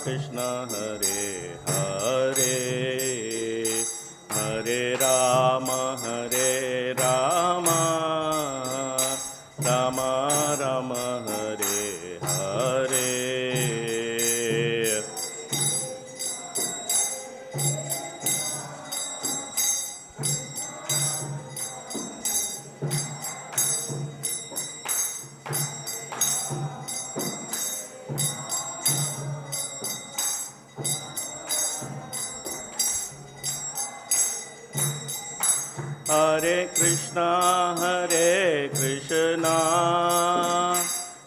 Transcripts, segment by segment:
Krishna Hare Hare Hare Rama Rama Rama Hare Hare. Hare Krishna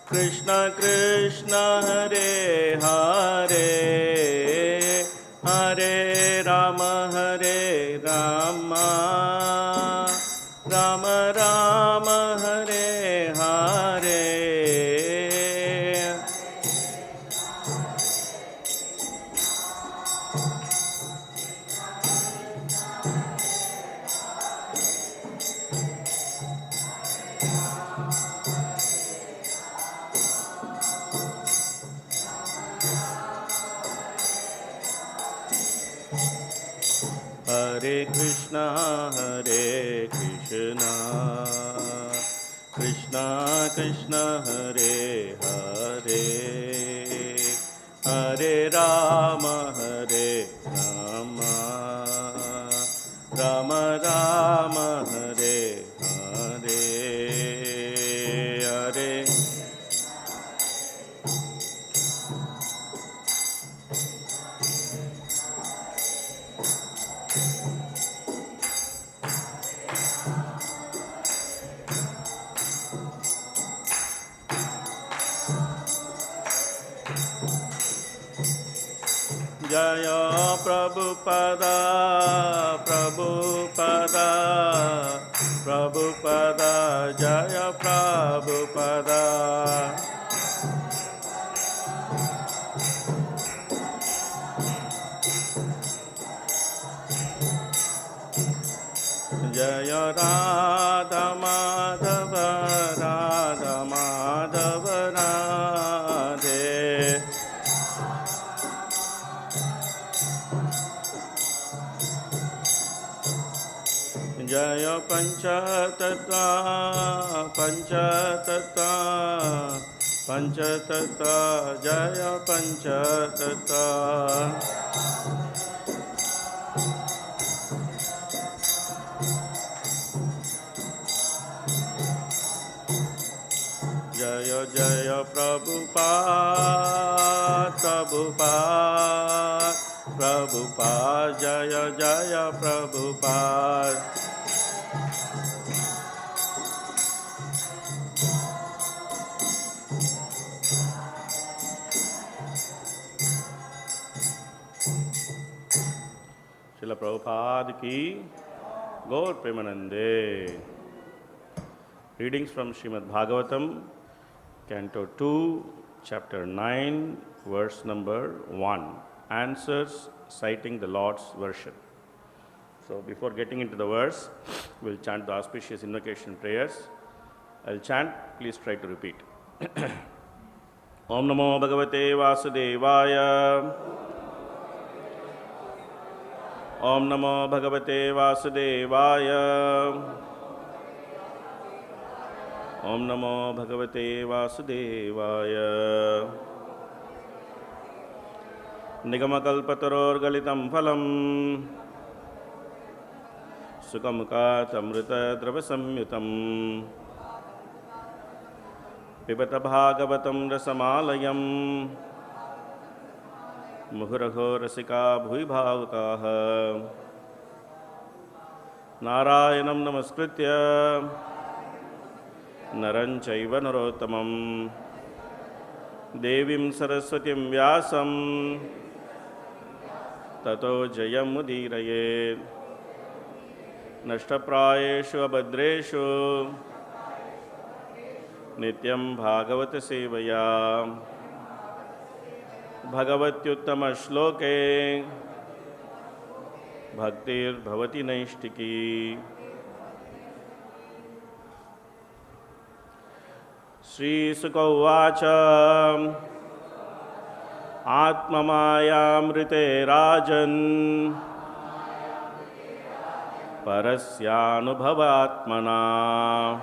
Krishna Krishna Hare Hare Hare Rama Rama Rama Hare Hare. Hare Krishna Krishna Krishna Hare Hare Hare Rama Rama Rama Hare Hare. Hare Jaya Prabhupada Prabhupada Prabhupada Jaya Prabhupada. Jaya Radha Madhava Radha Madhava Radhe. Jaya Panchatattva Panchatattva Panchatattva Jaya Panchatattva. Jaya Jaya Prabhupada Prabhupada Prabhupada Jaya Jaya Prabhupada. Srila Prabhupada ki Gaur Premanande. Readings from Srimad Bhagavatam, Canto 2, Chapter 9, verse number 1. Answers citing the Lord's worship. So before getting into the verse, we'll chant the auspicious invocation prayers. I'll chant, please try to repeat. Om Namo Bhagavate Vasudevaya. Om Namo Bhagavate Vasudevaya. Om Namo Bhagavate Vasudevaya. Nigamakalpatarorgalitam phalam Sukamukhat amrita dravasamyutam Pibata Bhagavatam rasamalayam Muhuraho rasika bhuibhavakaha Narayanam namaskritya Naran chaiva narottamam Devim saraswatim vyasam Tato jayam udiraye Nashtaprayeshu abhadreshu Nityam bhagavata sevaya Bhagavatyuttama shloke Bhaktir bhavati naishtiki. Śrī Śukadeva ātma-māyām rājan parasyānubhavātmanaḥ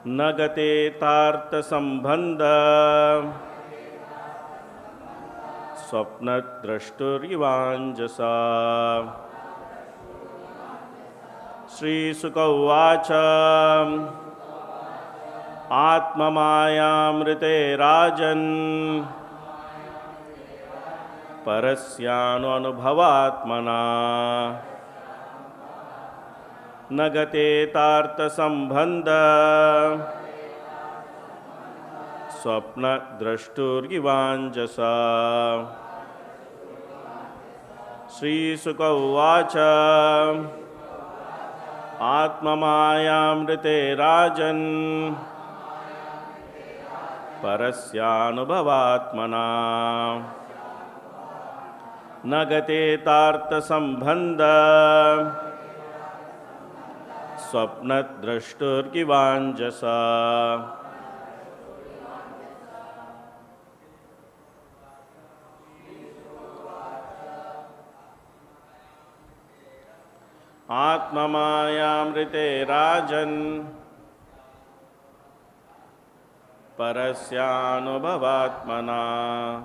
न ghaṭetārtha-sambandhaḥ svapna-draṣṭur ivāñjasā Śrī Śukadeva ātma-māyām rājan parasyānubhavātmanaḥ न ghaṭetārtha-sambandhaḥ svapna-draṣṭur ivāñjasā Śrī Śukadeva ātma-māyām rājan parasyānubhavātmanaḥ न ghaṭetārtha-sambandhaḥ svapna-draṣṭur ivāñjasā ātma-māyām rājan parasyānubhavātmanaḥ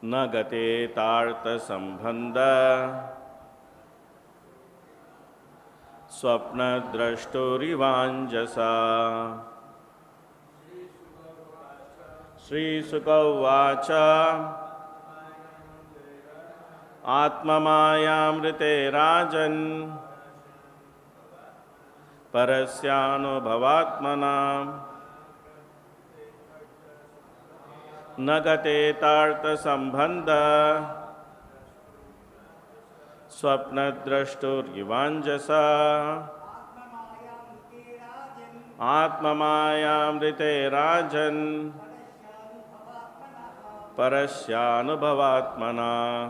न ghaṭetārtha-sambandhaḥ svapna-draṣṭur ivāñjasā Śrī Śukadeva ātma-māyām rājan parasyānubhavātmanaḥ न ghaṭetārtha-sambandhaḥ svapna-draṣṭur ivāñjasā ātma-māyām rājan parasyānubhavātmanaḥ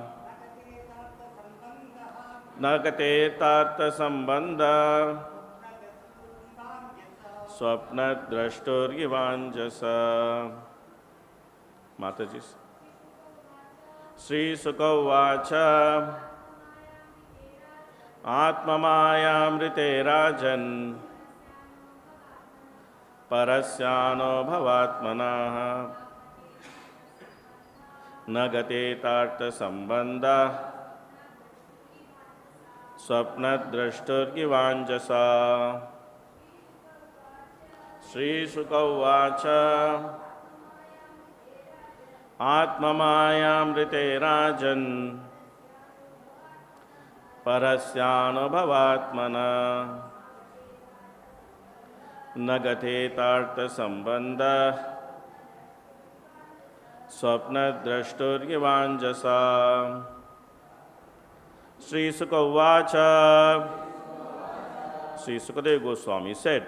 न ghaṭetārtha-sambandhaḥ svapna-draṣṭur ivāñjasā Mataji. Śrī Śukadeva ātma-māyām rājan parasyānubhavātmanaḥ न ghaṭetārtha-sambandhaḥ svapna-draṣṭur ivāñjasā Śrī Śukadeva ātma-māyām rājan parasyānubhavātmanaḥ न ghaṭetārtha-sambandhaḥ svapna-draṣṭur ivāñjasā Śrī Śukadeva Śrī Śukadeva Gosvāmī said,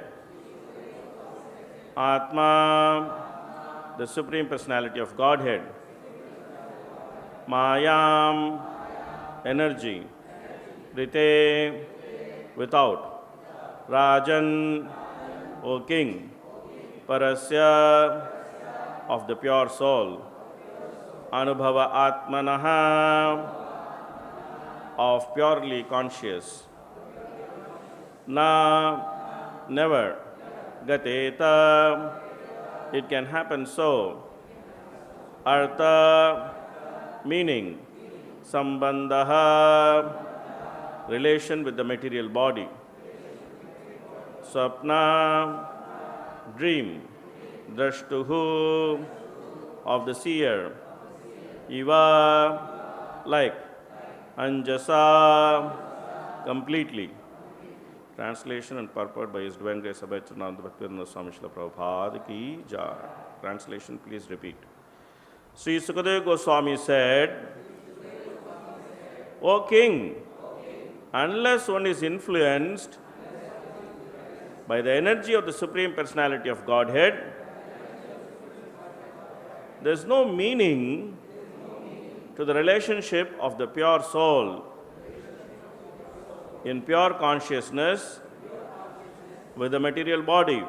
Atma, the Supreme Personality of Godhead, Mayām, energy, Rite, without, Rājan, O King, parasya, of the pure soul, anubhava-ātmanaḥ, of purely conscious, na, never, ghaṭeta, it can happen so, artha, meaning, sambandhaḥ, relation with the material body, svapna, dream, draṣṭuḥ, of the seer, like, añjasā, completely. Translation and purport by His Divine Grace Abhay Chirnānanda Bhaktivedanta Swami Śrīla Prabhupada ki jai. Translation, please repeat. Śrī Śukadeva Gosvāmī said, O King, unless one is influenced by the energy of the Supreme Personality of Godhead, there is no meaning to the relationship of the pure soul in pure consciousness with the material body.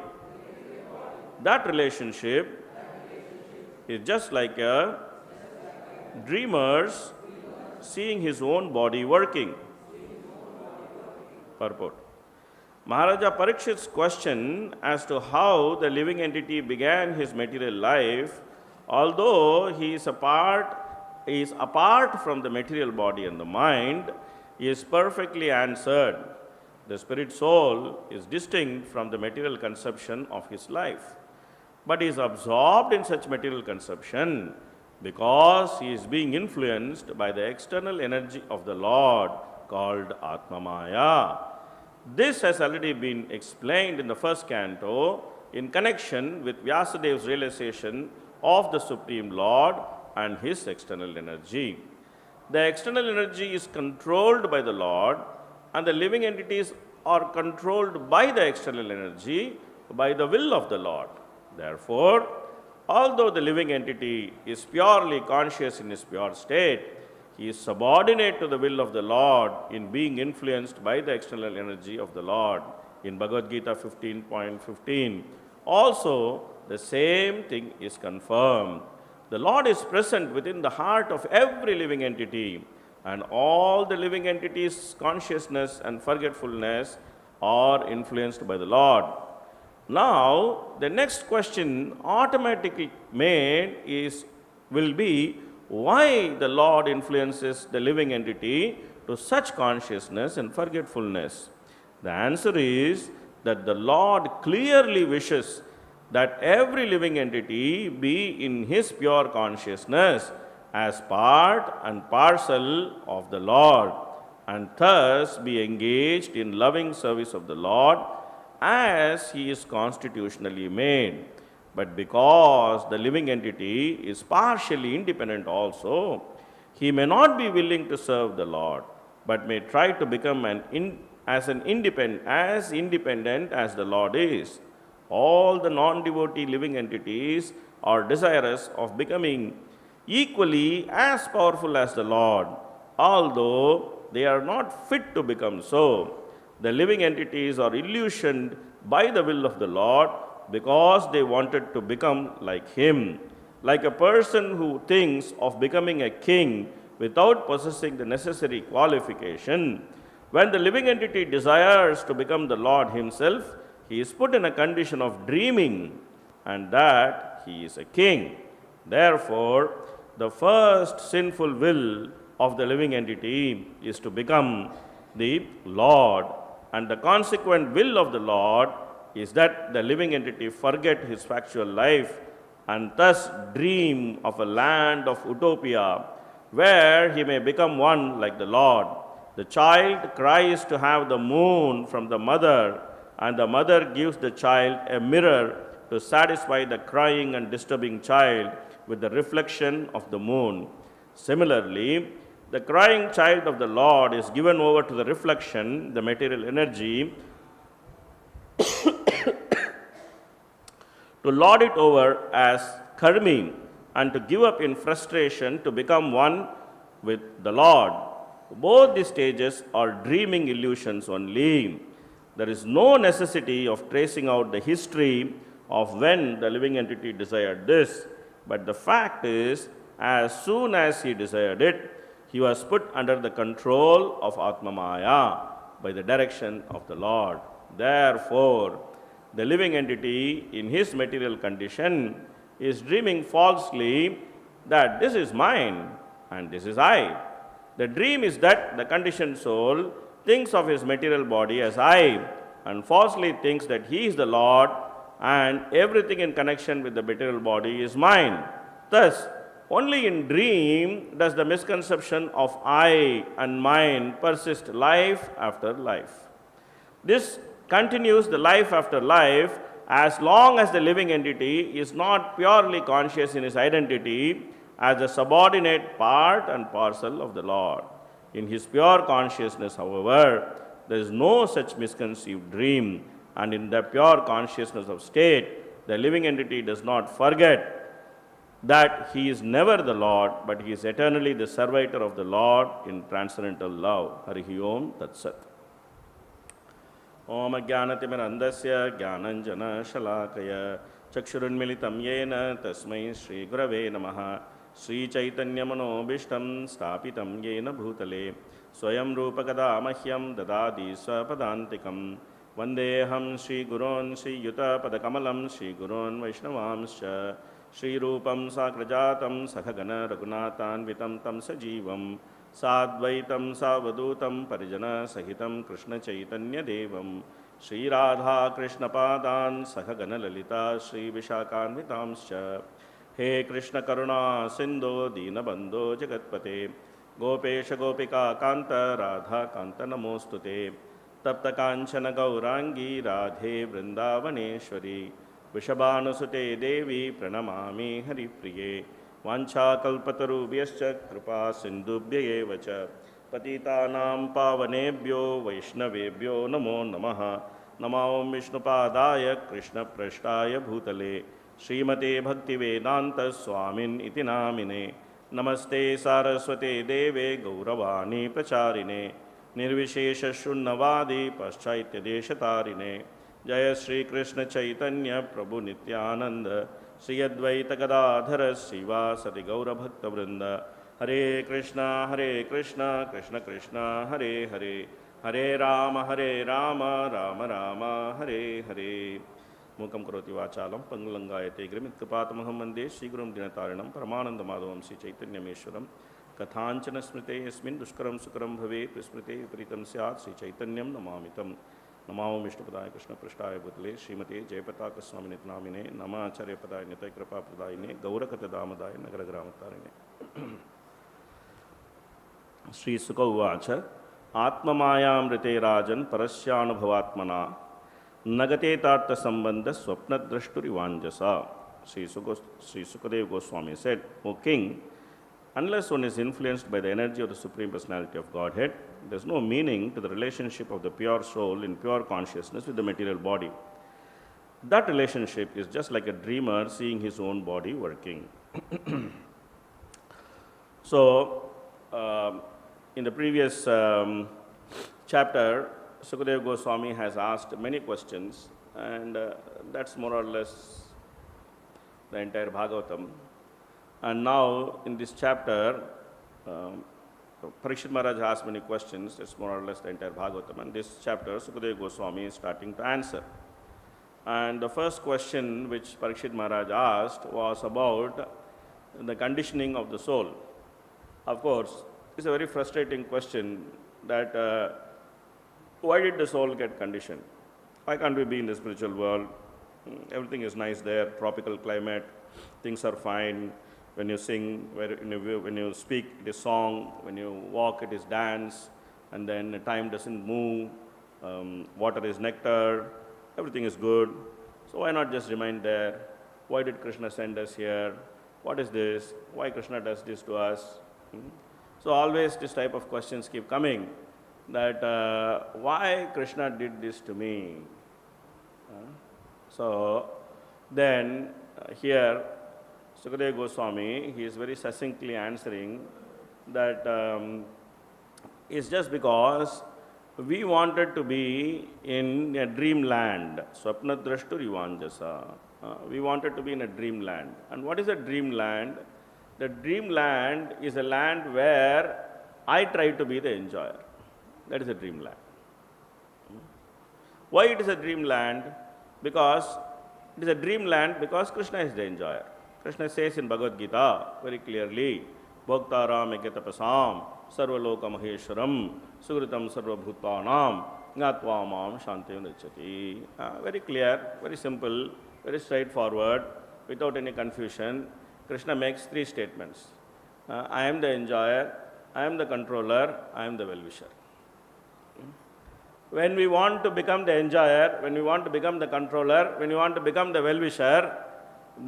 That relationship is just like a dreamer's seeing his own body working. Purport. Maharaja Parikshit's question as to how the living entity began his material life, although he is apart from the material body and the mind, is perfectly answered. The spirit soul is distinct from the material conception of his life, but he is absorbed in such material conception because he is being influenced by the external energy of the Lord called ātma-māyām. This has already been explained in the first canto in connection with Vyasadev's realization of the Supreme Lord and his external energy. The external energy is controlled by the Lord, and the living entities are controlled by the external energy by the will of the Lord. Therefore, although the living entity is purely conscious in his pure state, he is subordinate to the will of the Lord in being influenced by the external energy of the Lord. In Bhagavad Gita 15.15, also the same thing is confirmed. The Lord is present within the heart of every living entity, and all the living entities' consciousness and forgetfulness are influenced by the Lord. Now, the next question automatically made will be why the Lord influences the living entity to such consciousness and forgetfulness. The answer is that the Lord clearly wishes that every living entity be in his pure consciousness as part and parcel of the Lord, and thus be engaged in loving service of the Lord as he is constitutionally made. But because the living entity is partially independent also, he may not be willing to serve the Lord, but may try to become as independent as the Lord is. All the non-devotee living entities are desirous of becoming equally as powerful as the Lord, although they are not fit to become so. The living entities are illusioned by the will of the Lord because they wanted to become like him. Like a person who thinks of becoming a king without possessing the necessary qualification, when the living entity desires to become the Lord himself, he is put in a condition of dreaming, and that he is a king. Therefore, the first sinful will of the living entity is to become the Lord, and the consequent will of the Lord is that the living entity forget his factual life and thus dream of a land of utopia where he may become one like the Lord. The child cries to have the moon from the mother, and the mother gives the child a mirror to satisfy the crying and disturbing child with the reflection of the moon. Similarly, the crying child of the Lord is given over to the reflection, the material energy, to lord it over as karmi, and to give up in frustration to become one with the Lord. Both these stages are dreaming illusions only. There is no necessity of tracing out the history of when the living entity desired this, but the fact is, as soon as he desired it, he was put under the control of ātma-māyām by the direction of the Lord. Therefore, the living entity in his material condition is dreaming falsely that this is mine and this is I. The dream is that the conditioned soul thinks of his material body as I and falsely thinks that he is the Lord and everything in connection with the material body is mine. Thus, only in dream does the misconception of I and mine persist life after life. This continues the life after life as long as the living entity is not purely conscious in his identity as a subordinate part and parcel of the Lord. In his pure consciousness, however, there is no such misconceived dream, and in the pure consciousness of state, the living entity does not forget that he is never the Lord, but he is eternally the servitor of the Lord in transcendental love. Harihi Om Tat Sat. Om Jnanatimmirandasya Jnananjana Shalakaya चक्षुरुन्मिलितं येन तस्मै श्रीगुरवे नमः। श्रीचैतन्यमनोभीष्टं स्थापितं येन भूतले स्वयं रूपकदा मह्यं ददाति स्वपदान्तिकं। वन्देऽहं श्रीगुरोन् श्रीयुतपदकमलं श्रीगुरोन् वैष्णवांश्च। श्रीरूपं साग्रजातं सखगण रघुनाथान्वितं तं सजीवं साद्वैतं सावधूतं परिजनसहितं कृष्णचैतन्यदेवं श्रीराधाकृष्णपादान् सखगणललिता श्रीविशाखान्वितांश्च। हे कृष्णकरुणा सिन्धो दीनबन्धो जगत्पते गोपेश गोपिका कान्त राधा कान्त नमोऽस्तु ते। तप्तकाञ्चन गौराङ्गी राधे वृन्दावनेश्वरी वृषभानुसुते देवी प्रणमामि हरिप्रिये। वाञ्छाकल्पतरुभ्यश्च कृपा सिन्धुभ्य एव च पतितानां पावनेभ्यो वैष्णवेभ्यो नमो नमः। नमो विष्णुपादाय कृष्णप्रेष्ठाय भूतले श्रीमते भक्तिवेदान्त स्वामिन् इति नामिने। नमस्ते सारस्वते देवे गौरवाणी प्रचारिणे निर्विशेषशून्यवादी पाश्चात्यदेशतारिणे। जय श्री कृष्ण चैतन्य प्रभु नित्यानंद श्री अद्वैत गदाधर श्रीवासदि गौरभक्तवृंद। हरे कृष्णा कृष्ण कृष्ण हरे हरे हरे राम राम राम हरे हरे। मूकं करोति वाचालं पंगुलंगायते गिरिमित्कपातमहं वन्दे श्रीगुरुं दिनतारिणं परमानन्दमाधवं श्रीचैतन्यमेश्वरं। कथाञ्चन स्मृते यस्मिन् दुष्करं सुकरं भवेत् विस्मृते विपरीतं स्यात् श्रीचैतन्यं नमामि तं। नमो विष्णुपदाय कृष्णपृष्ठाय भूतले श्रीमते जयप्रतापस्वामिने नामिने नमः आचार्यपदाय नितैकृपाप्रदायिने गौरकथदामदाय नगरग्रामतारिणे। श्रीशुक उवाच ātma-māyām ऋते राजन् parasyānubhavātmanaḥ न ghaṭetārtha-sambandhaḥ svapna-draṣṭur ivāñjasā। Śrī Śukadeva Gosvāmī said, O king, unless one is influenced by the energy of the Supreme Personality of Godhead, there is no meaning to the relationship of the pure soul in pure consciousness with the material body. That relationship is just like a dreamer seeing his own body working. So, in the previous chapter, Śukadeva Gosvāmī has asked many questions, and that's more or less the entire Bhagavatam. And now, in this chapter, Parikshit Maharaj asked many questions. It's more or less the entire Bhagavatam. And this chapter, Śukadeva Gosvāmī is starting to answer. And the first question which Parikshit Maharaj asked was about the conditioning of the soul. Of course, it's a very frustrating question that why did the soul get conditioned? Why can't we be in the spiritual world? Everything is nice there, tropical climate, things are fine. When you sing, when you speak, it is song. When you walk, it is dance. And then time doesn't move. Water is nectar. Everything is good. So why not just remain there? Why did Krishna send us here? What is this? Why Krishna does this to us? So always this type of questions keep coming, that why Krishna did this to me? So then here Śukadeva Gosvāmī, he is very succinctly answering that it's just because we wanted to be in a dreamland, svapna-draṣṭur ivāñjasā. We wanted to be in a dreamland. And what is a dreamland? The dreamland is a land where I try to be the enjoyer. That is a dreamland. Why it is a dreamland? Because it is a dreamland because Krishna is the enjoyer. Krishna says in Bhagavad Gita very clearly, Bhoktāram ekatapasām sarvaloka maheshwaram sugritam sarvabhutānām gnātvā-māṃ śāntayam ricchati. Very clear, very simple, very straightforward, without any confusion. Krishna makes three statements. I am the enjoyer, I am the controller, I am the well-wisher. When we want to become the enjoyer, when we want to become the controller, when we want to become the well-wisher,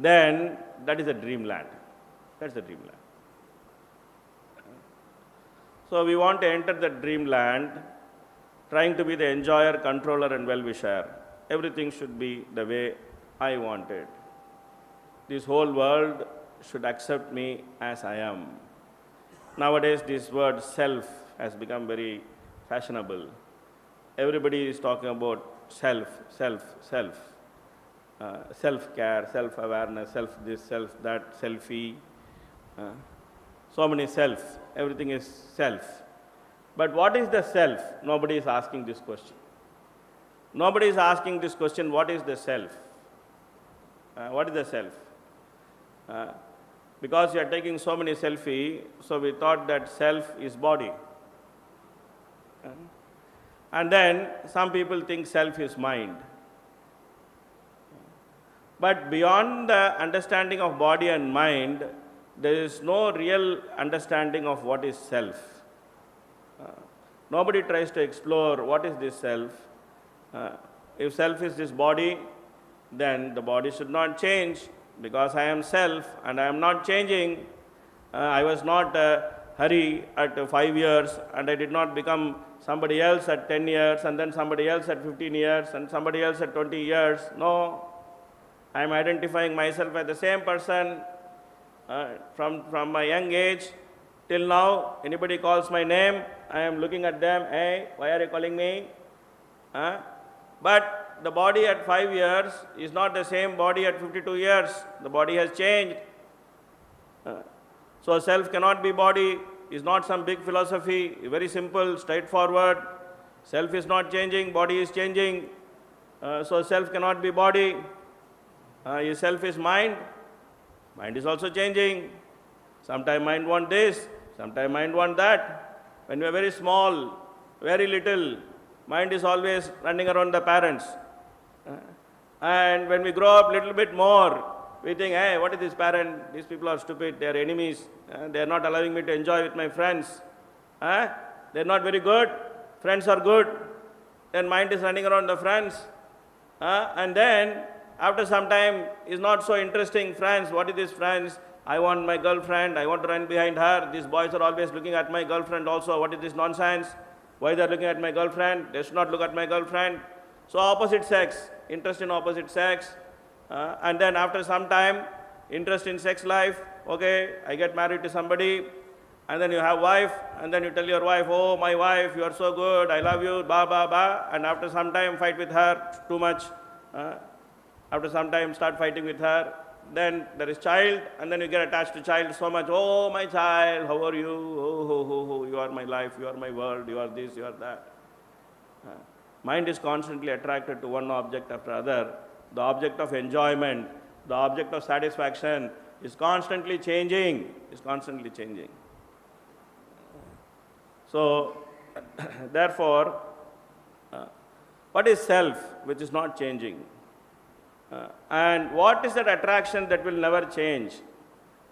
then that is a dreamland. That's the dreamland. So we want to enter the dreamland, trying to be the enjoyer, controller, and well-wisher. Everything should be the way I want it. This whole world should accept me as I am. Nowadays, this word self has become very fashionable. Everybody is talking about self, self, self. self-care, self-awareness, self-this, self-that, selfie. So many selves. Everything is self. But what is the self? Nobody is asking this question. Nobody is asking this question, what is the self? What is the self? Because you are taking so many selfie, so we thought that self is body. And then some people think self is mind. But beyond the understanding of body and mind, there is no real understanding of what is self. Nobody tries to explore what is this self. If self is this body, then the body should not change because I am self and I am not changing. I was not Hari at 5 years and I did not become somebody else at 10 years and then somebody else at 15 years and somebody else at 20 years. No, I am identifying myself as the same person from my young age till now. Anybody calls my name, I am looking at them, hey, why are you calling me? But the body at 5 years is not the same body at 52 years. The body has changed. So self cannot be body, is not some big philosophy, very simple, straightforward. Self is not changing, body is changing. So self cannot be body. Self is mind. Mind is also changing. Sometimes mind want this, sometimes mind want that. When we are very small, very little, mind is always running around the parents. And when we grow up a little bit more, we think, hey, what is this parent? These people are stupid, they are enemies. They are not allowing me to enjoy with my friends. They are not very good. Friends are good. Then mind is running around the friends. And then, after some time, is not so interesting. Friends, what is this friends? I want my girlfriend, I want to run behind her. These boys are always looking at my girlfriend also. What is this nonsense? Why they are looking at my girlfriend? They should not look at my girlfriend. So opposite sex, interest in opposite sex. And then after some time, interest in sex life. Okay, I get married to somebody. And then you have wife. And then you tell your wife, oh, my wife, you are so good. I love you, ba, ba, ba. And after some time, fight with her too much. After some time, start fighting with her. Then there is child, and then you get attached to child so much. Oh, my child, how are you? Oh, you are my life, you are my world, you are this, you are that. Mind is constantly attracted to one object after other. The object of enjoyment, the object of satisfaction is constantly changing, So, therefore, what is self which is not changing? And what is that attraction that will never change?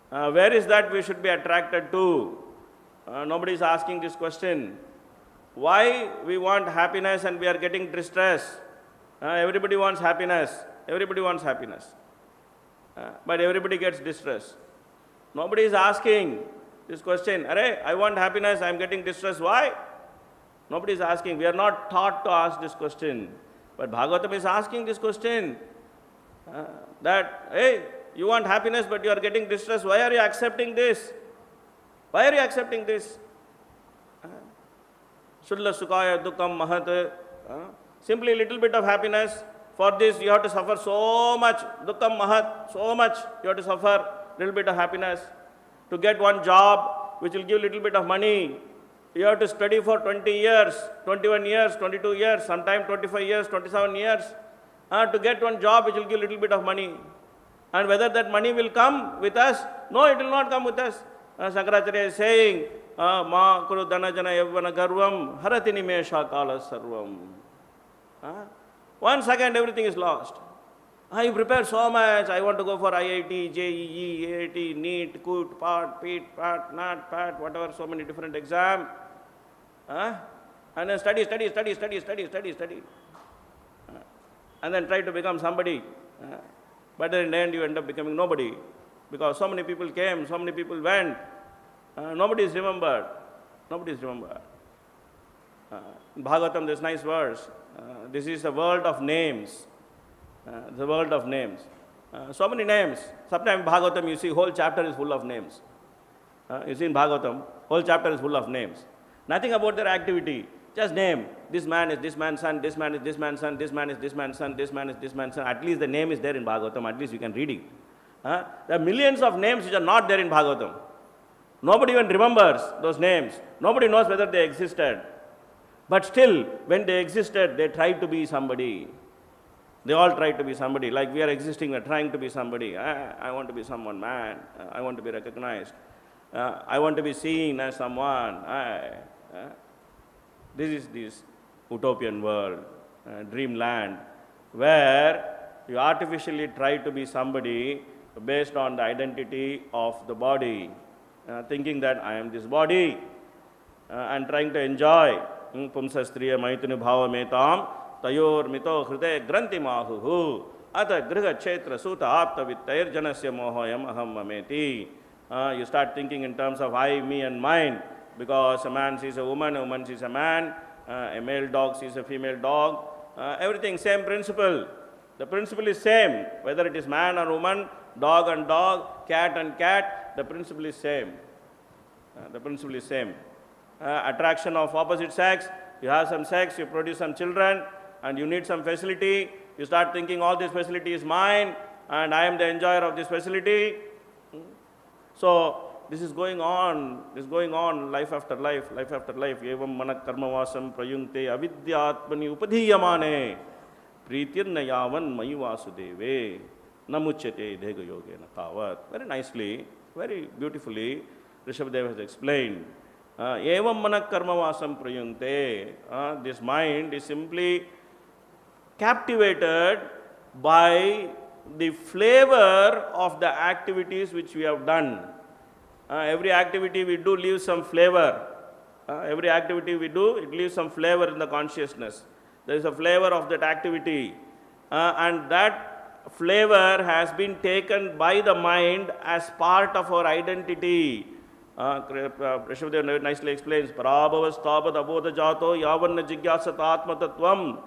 Where is that we should be attracted to? Nobody is asking this question. Why we want happiness and we are getting distress? Everybody wants happiness. Everybody wants happiness. But everybody gets distress. Nobody is asking this question. Arey, I want happiness, I am getting distress. Why? Nobody is asking. We are not taught to ask this question. But Bhagavatam is asking this question. That, hey, you want happiness but you are getting distress. Why are you accepting this? Why are you accepting this? Sulla sukaya dukkam mahat. Simply a little bit of happiness. For this you have to suffer so much. Dukkam mahat, so much you have to suffer. Little bit of happiness. To get one job which will give little bit of money, you have to study for 20 years, 21 years, 22 years, sometimes 25 years, 27 years. To get one job which will give little bit of money. And whether that money will come with us? No, it will not come with us. Shankaracharya is saying, Ma kuru dhanajana yavvana garvam harati nimesha kala sarvam. 1 second everything is lost. You prepare so much. I want to go for IIT, JEE, AIT, NEET, COOT, PAT, PEET, PAT, NAT, PAT, whatever, so many different exams. And then study. And then try to become somebody. But in the end you end up becoming nobody. Because so many people came, so many people went. Nobody is remembered. Nobody is remembered. In Bhagavatam there's nice verse. This is a world of names. The world of names. So many names. Sometimes in Bhagavatam you see whole chapter is full of names. You see in Bhagavatam, whole chapter is full of names. Nothing about their activity. Just name. This man is this man's son, this man is this man's son, this man is this man's son, this man is this man's son. At least the name is there in Bhagavatam. At least you can read it. There are millions of names which are not there in Bhagavatam. Nobody even remembers those names. Nobody knows whether they existed. But still, when they existed, they tried to be somebody. They all tried to be somebody. Like we are existing, we are trying to be somebody. I want to be someone, man. I want to be recognized. I want to be seen as someone. This is this utopian world, dreamland, where you artificially try to be somebody based on the identity of the body, thinking that I am this body, and trying to enjoy. Pumsastriya maitunu bhava metam tayor mito hrute granti mahuhu ata griha kshetra suta apta vittayir janasya mohoyam aham mameti. You start thinking in terms of I, me and mine, because a man sees a woman sees a man, a male dog sees a female dog, everything same principle. The principle is same, whether it is man or woman, dog and dog, cat and cat, the principle is same. The principle is same. Attraction of opposite sex, you have some sex, you produce some children, and you need some facility, you start thinking all this facility is mine, and I am the enjoyer of this facility. So, this is going on, life after life, life after life. Evam manak karmavasam prayunkte avidyātmani upadhīyamāne prītirna yavan mayi vasudeve namuchyate dhega yogena tavat. Very nicely, very beautifully, Rishabhadeva has explained. Evam manak karmavasam prayunkte. This mind is simply captivated by the flavor of the activities which we have done. Every activity we do leaves some flavor. Every activity we do, it leaves some flavor in the consciousness. There is a flavor of that activity. And that flavor has been taken by the mind as part of our identity. Rishabhadeva nicely explains, Parabhavas tavat abodha jato yavanna jigyasat ātma-tattvam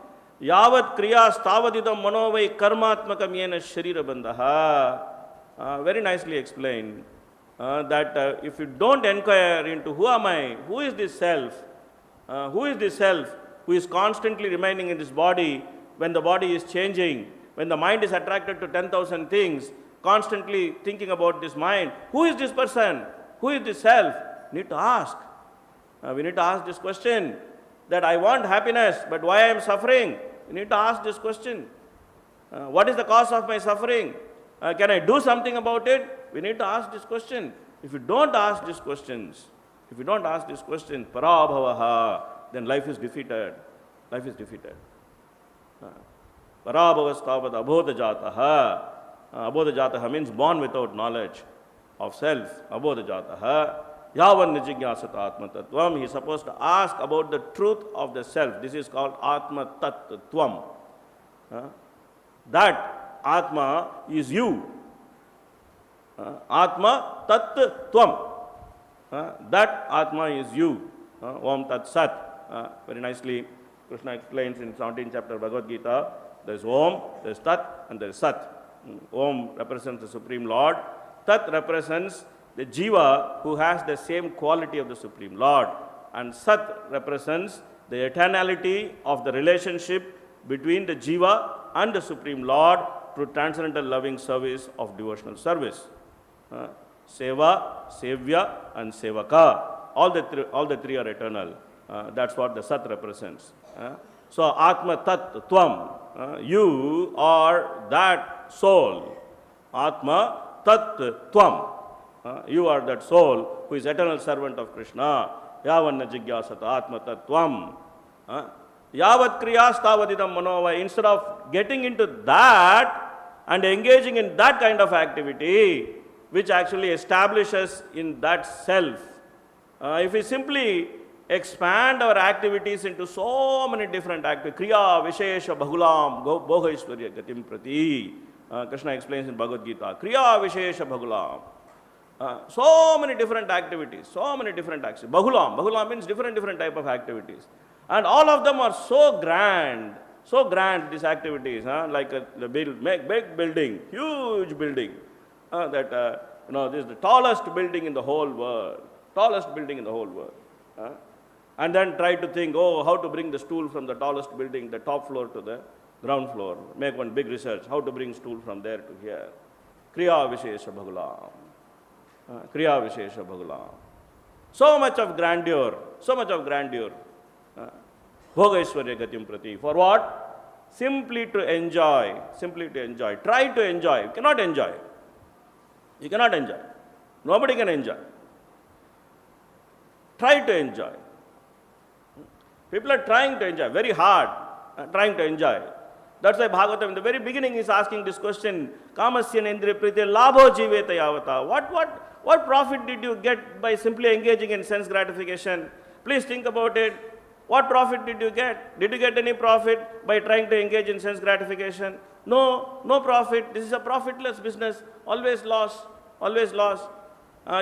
yavat kriyas tavadidam manovai karmatmakam yena sharira-bandhaḥ. Very nicely explained. That if you don't inquire into who am I, who is this self, who is constantly remaining in this body when the body is changing, when the mind is attracted to 10,000 things, constantly thinking about this mind, who is this person, who is this self? Need to ask. We need to ask this question, that I want happiness, but why I am suffering? We need to ask this question. What is the cause of my suffering? Can I do something about it? We need to ask this question. If you don't ask these questions, parabhavaha, then life is defeated. Life is defeated. Parabhavastavad abodha jataha. Abodha jataha means born without knowledge of self. Abodha jataha. Yavan nijigyasat atma-tattvam. He is supposed to ask about the truth of the self. This is called atma-tattvam. That atma is you. Atma-tattvam. That atma is you. Om Tat Sat. Very nicely, Krishna explains in 17th chapter of Bhagavad Gita, there is Om, there is Tat, and there is Sat. Om represents the Supreme Lord. Tat represents the Jiva who has the same quality of the Supreme Lord. And Sat represents the eternality of the relationship between the Jiva and the Supreme Lord through transcendental loving service of devotional service. Seva, Sevya, and Sevaka. All the three are eternal. That's what the Sat represents. So, Atma Tat Tvam. You are that soul. Atma Tat Tvam. You are that soul who is eternal servant of Krishna. Yavanna jigyasata Atma Tat Tvam. Yavat kriyas tavadidam manovai. Instead of getting into that and engaging in that kind of activity, which actually establishes in that self. If we simply expand our activities into so many different activities, Kriya, Vishesha, Bhagulam, Bhogaishwarya, Gatim Prati. Krishna explains in Bhagavad Gita, Kriya, Vishesha, Bhagulam. So many different activities, so many different activities. Bhagulam means different type of activities. And all of them are so grand, these activities, like a big building, huge building. This is the tallest building in the whole world. and then try to think, oh, how to bring the stool from the tallest building, the top floor to the ground floor. Make one big research, how to bring stool from there to here. Kriya Vishesha Bhagulam. Kriya Vishesha Bhagulam. So much of grandeur, so much of grandeur. Bhogaishwarya Gatim Prati. For what? Simply to enjoy, simply to enjoy. Try to enjoy. You cannot enjoy. You cannot enjoy. Nobody can enjoy. Try to enjoy. People are trying to enjoy, very hard, trying to enjoy. That's why Bhagavatam in the very beginning is asking this question, Kamasya Nendriya Priti Labho Jiveta Yavata. What profit did you get by simply engaging in sense gratification? Please think about it. What profit did you get? Did you get any profit by trying to engage in sense gratification? No, no profit. This is a profitless business. Always loss, always loss.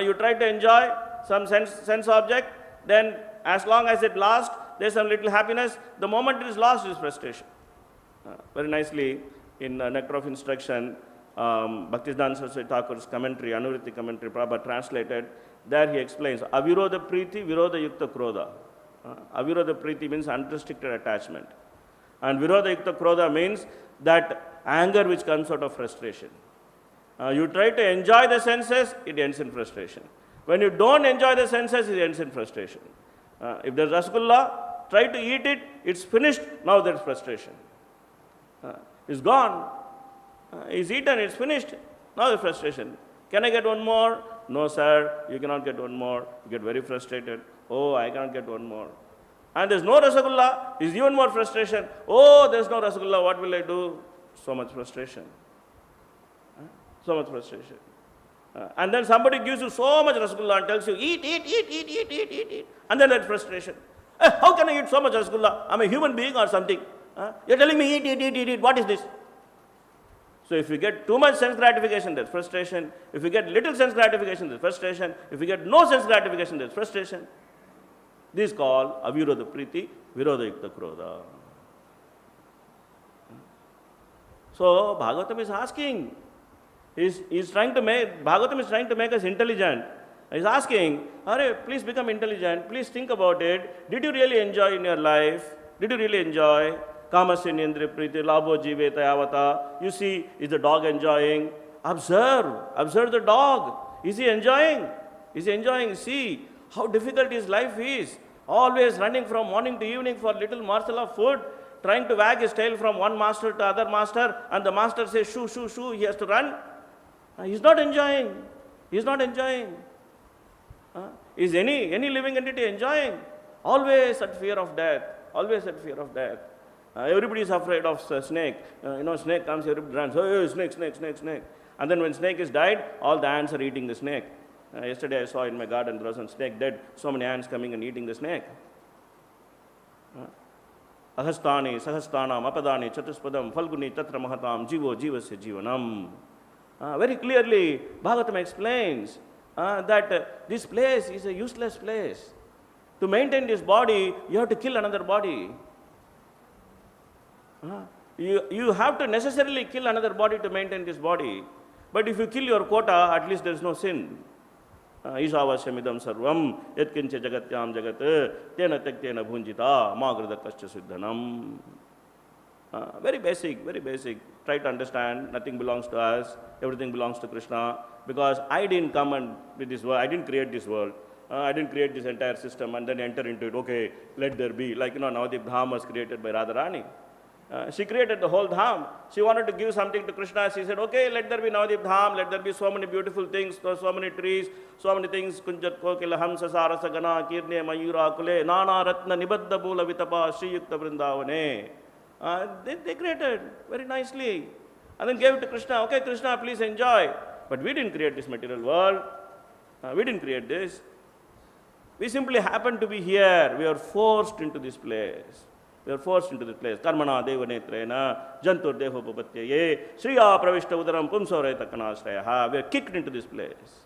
You try to enjoy some sense object, then as long as it lasts, there's some little happiness. The moment it is lost, it is frustration. Very nicely, in Nectar of Instruction, Bhaktisiddhanta Saraswati Thakur's commentary, Anuvritti commentary, Prabhupada translated, there he explains, Avirodha Priti, Virodha Yukta Krodha. Avirodha Priti means unrestricted attachment. And Virodha Yukta Krodha means that anger which comes out of frustration. You try to enjoy the senses, it ends in frustration. When you don't enjoy the senses, it ends in frustration. If there's rasgulla, try to eat it, it's finished, now there's frustration. It's gone. It's eaten, it's finished, now there's frustration. Can I get one more? No, sir, you cannot get one more. You get very frustrated. Oh, I cannot get one more. And there's no rasgulla, there's even more frustration. Oh, there's no rasgulla, what will I do? So much frustration. So much frustration. And then somebody gives you so much rasgulla and tells you, eat, eat, eat, eat, eat, eat, eat, eat. And then that frustration. How can I eat so much rasgulla? I'm a human being or something. You're telling me eat, eat, eat, eat, eat. What is this? So if you get too much sense gratification, there's frustration. If you get little sense gratification, there's frustration. If you get no sense gratification, there's frustration. This is called avirodha priti, virodha yukta krodha. So Bhagavatam is asking, Bhagavatam is trying to make us intelligent. He's asking, please become intelligent, please think about it. Did you really enjoy in your life? Did you really enjoy? Kamasya Nendriya Priti Labho Jiveta Yavata. You see, is the dog enjoying? Observe the dog. Is he enjoying? Is he enjoying? See how difficult his life is. Always running from morning to evening for little morsel of food, trying to wag his tail from one master to other master, and the master says, shoo, shoo, shoo, he has to run. He's not enjoying. He's not enjoying. Is any living entity enjoying? Always at fear of death. Always at fear of death. Everybody is afraid of snake. Snake comes, everybody runs. Oh, snake, snake, snake, snake. And then when snake is died, all the ants are eating the snake. Yesterday I saw in my garden there was a snake dead. So many ants coming and eating the snake. Ahastani, sahastanam, apadani, chatuspadam, falguni, tatra mahatam, jivo, jivasya jivanam. Very clearly, Bhagavatam explains that this place is a useless place. To maintain this body, you have to kill another body. You have to necessarily kill another body to maintain this body. But if you kill your quota, at least there is no sin. Isāvasyamidam sarvam yatkincha jagatyam jagat tena tektena bhunjita magradakascha siddhanam. Very basic, very basic. Try to understand, nothing belongs to us, everything belongs to Krishna. Because I didn't come and with this world, I didn't create this world. I didn't create this entire system and then enter into it. Okay, let there be. Like, Navadip Dham was created by Radharani. She created the whole Dham. She wanted to give something to Krishna. She said, okay, let there be Navadip Dham, let there be so many beautiful things, so many trees, so many things. Kunjat kokila hamsa sarasa gana kirne mayura kule nana ratna nibadda bula vitapa Śrī Yukta Vrindavane. They created very nicely. And then gave it to Krishna. Okay, Krishna, please enjoy. But we didn't create this material world. We didn't create this. We simply happen to be here. We are forced into this place. We are forced into this place. Karmana deva netrena jantur deho bhupatyaye Shriya pravishta udaram pumsaureta kanashraya. We are kicked into this place.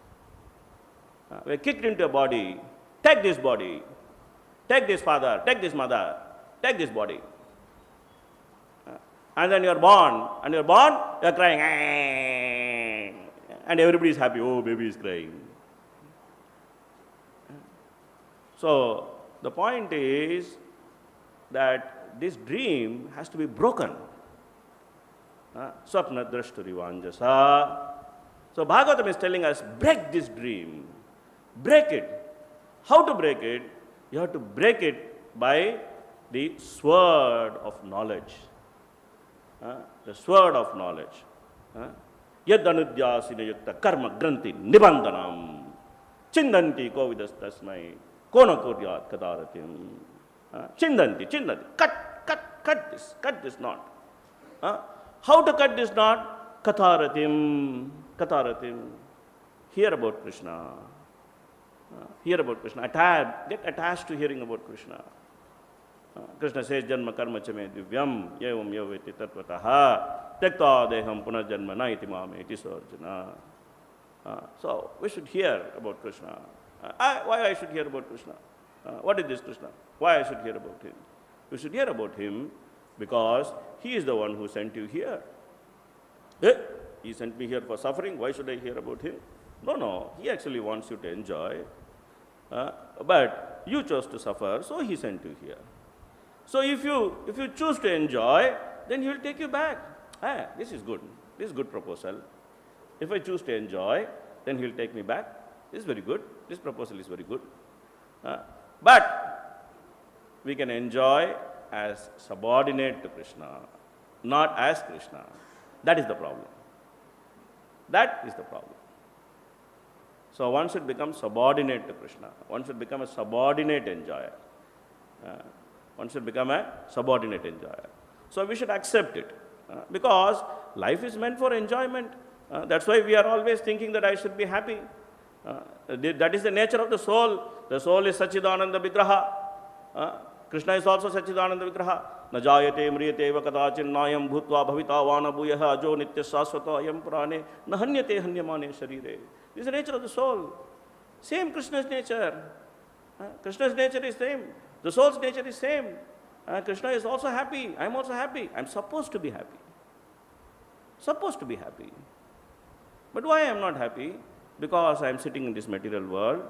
We are kicked into a body. Take this body. Take this father. Take this mother. Take this body. And then you are born. And you are crying. And everybody is happy. Oh, baby is crying. So, The point is that this dream has to be broken. Svapna-draṣṭur ivāñjasā. So Bhagavatam is telling us, break this dream. Break it. How to break it? You have to break it by the sword of knowledge. The sword of knowledge. Yad anudhyāsina yukta karma granti nibandhanam chindanti kovidastasmai kona kuryāt ghaṭetārtha-sambandhaḥ. Chindanti. Cut this knot. How to cut this knot? Katharatim. Hear about Krishna. Hear about Krishna. Get attached to hearing about Krishna. Krishna says, Janma karma chame divyam, yevam yaveti tattvataha, tekta deham punarjanma na iti mameti sarjana. So, we should hear about Krishna. Why I should hear about Krishna? What is this Krishna? Why I should hear about him? You should hear about him because he is the one who sent you here. He sent me here for suffering. Why should I hear about him? No. He actually wants you to enjoy. But you chose to suffer, so he sent you here. So if you choose to enjoy, then he will take you back. This is good. This is good proposal. If I choose to enjoy, then he will take me back. This is very good. This proposal is very good. But we can enjoy as subordinate to Krishna, not as Krishna. That is the problem. That is the problem. So one should become subordinate to Krishna. One should become a subordinate enjoyer. One should become a subordinate enjoyer. So we should accept it because life is meant for enjoyment. That's why we are always thinking that I should be happy. That is the nature of the soul. The soul is Sachidananda Vigraha. Krishna is also Sachidananda Vigraha. Na jayate mriyate eva kadachin nayam bhutva bhavita vana bhuyaha ajo nitya sasvata ayam prane na hanyate hanyamane sharire. This is the nature of the soul. Same Krishna's nature. Krishna's nature is same. The soul's nature is same. Krishna is also happy. I am also happy. I am supposed to be happy. Supposed to be happy. But why I am not happy? Because I am sitting in this material world.